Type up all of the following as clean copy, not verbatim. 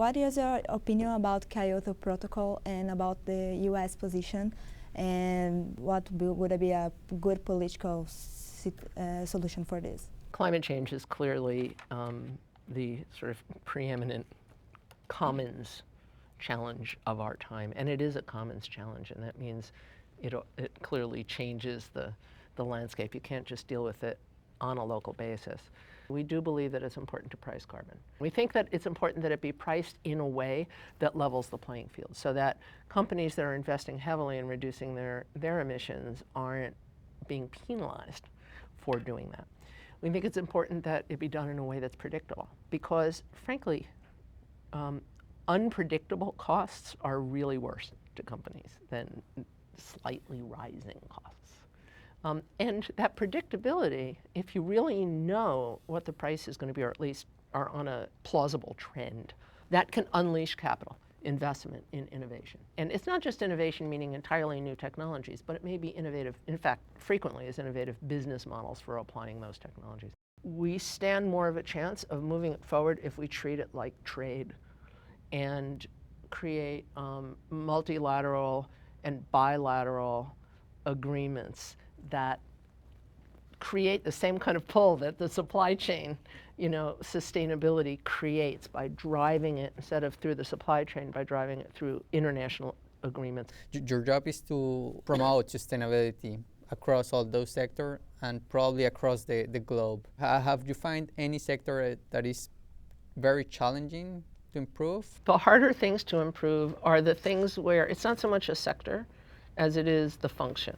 what is your opinion about Kyoto Protocol and about the U.S. position, and what would be a good political solution for this? Climate change is clearly the sort of preeminent commons challenge of our time, and it is a commons challenge, and that means it clearly changes the landscape. You can't just deal with it on a local basis. We do believe that it's important to price carbon. We think that it's important that it be priced in a way that levels the playing field, so that companies that are investing heavily in reducing their emissions aren't being penalized for doing that. We think it's important that it be done in a way that's predictable, because frankly, unpredictable costs are really worse to companies than slightly rising costs. And that predictability, if you really know what the price is going to be, or at least are on a plausible trend, that can unleash capital investment in innovation. And it's not just innovation meaning entirely new technologies, but it may be innovative, in fact, frequently is innovative business models for applying those technologies. We stand more of a chance of moving it forward if we treat it like trade and create multilateral and bilateral agreements that create the same kind of pull that the supply chain, sustainability creates by driving it, instead of through the supply chain, by driving it through international agreements. Your job is to promote sustainability across all those sectors and probably across the globe. Have you found any sector that is very challenging to improve? The harder things to improve are the things where it's not so much a sector as it is the function.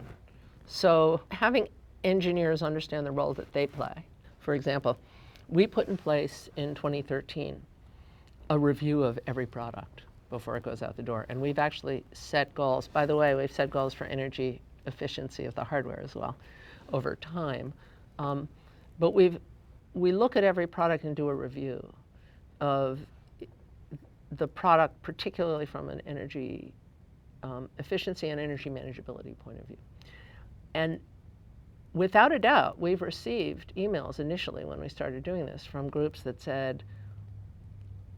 So having engineers understand the role that they play. For example, we put in place in 2013 a review of every product before it goes out the door. And we've actually set goals. By the way, we've set goals for energy efficiency of the hardware as well over time. But we look at every product and do a review of the product, particularly from an energy efficiency and energy manageability point of view. And without a doubt, we've received emails initially when we started doing this from groups that said,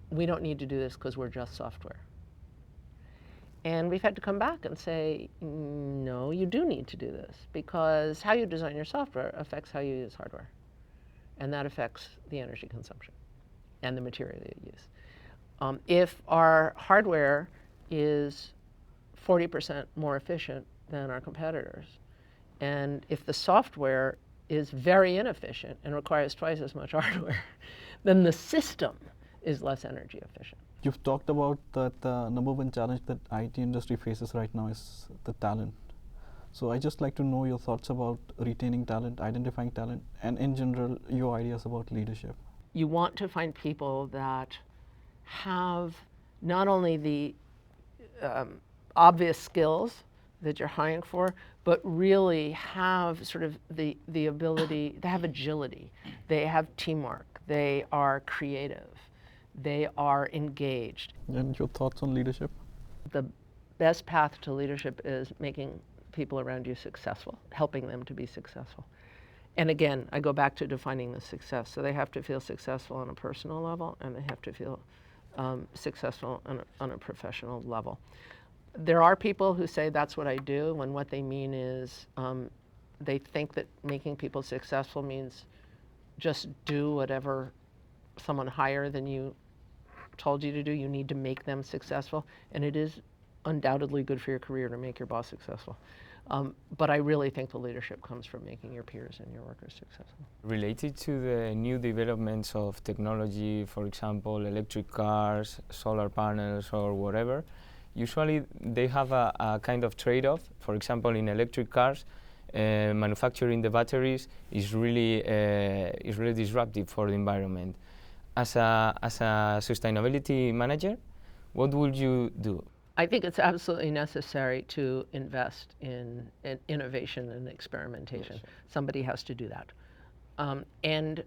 we don't need to do this because we're just software. And we've had to come back and say, no, you do need to do this, because how you design your software affects how you use hardware. And that affects the energy consumption and the material that you use. If our hardware is 40% more efficient than our competitors, and if the software is very inefficient and requires twice as much hardware, then the system is less energy efficient. You've talked about that the number one challenge that IT industry faces right now is the talent. So I'd just like to know your thoughts about retaining talent, identifying talent, and in general, your ideas about leadership. You want to find people that have not only the obvious skills that you're hiring for, but really have sort of the ability, they have agility, they have teamwork, they are creative, they are engaged. And your thoughts on leadership? The best path to leadership is making people around you successful, helping them to be successful. And again, I go back to defining the success. So they have to feel successful on a personal level, and they have to feel successful on a professional level. There are people who say that's what I do, when what they mean is they think that making people successful means just do whatever someone higher than you told you to do. You need to make them successful, and it is undoubtedly good for your career to make your boss successful. But I really think the leadership comes from making your peers and your workers successful. Related to the new developments of technology, for example, electric cars, solar panels, or whatever, usually they have a kind of trade-off. For example, in electric cars, manufacturing the batteries is really disruptive for the environment. As a sustainability manager, what would you do? I think it's absolutely necessary to invest in innovation and experimentation. Yes. Somebody has to do that. And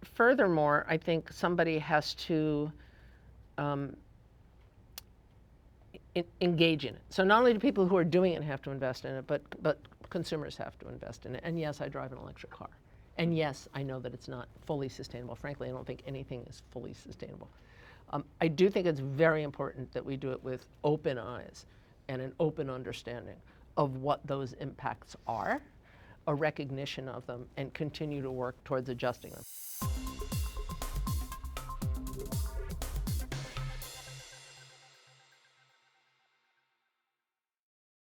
furthermore, I think somebody has to engage in it. So not only do people who are doing it have to invest in it, but consumers have to invest in it. And yes, I drive an electric car. And yes, I know that it's not fully sustainable. Frankly, I don't think anything is fully sustainable. I do think it's very important that we do it with open eyes and an open understanding of what those impacts are, a recognition of them, and continue to work towards adjusting them.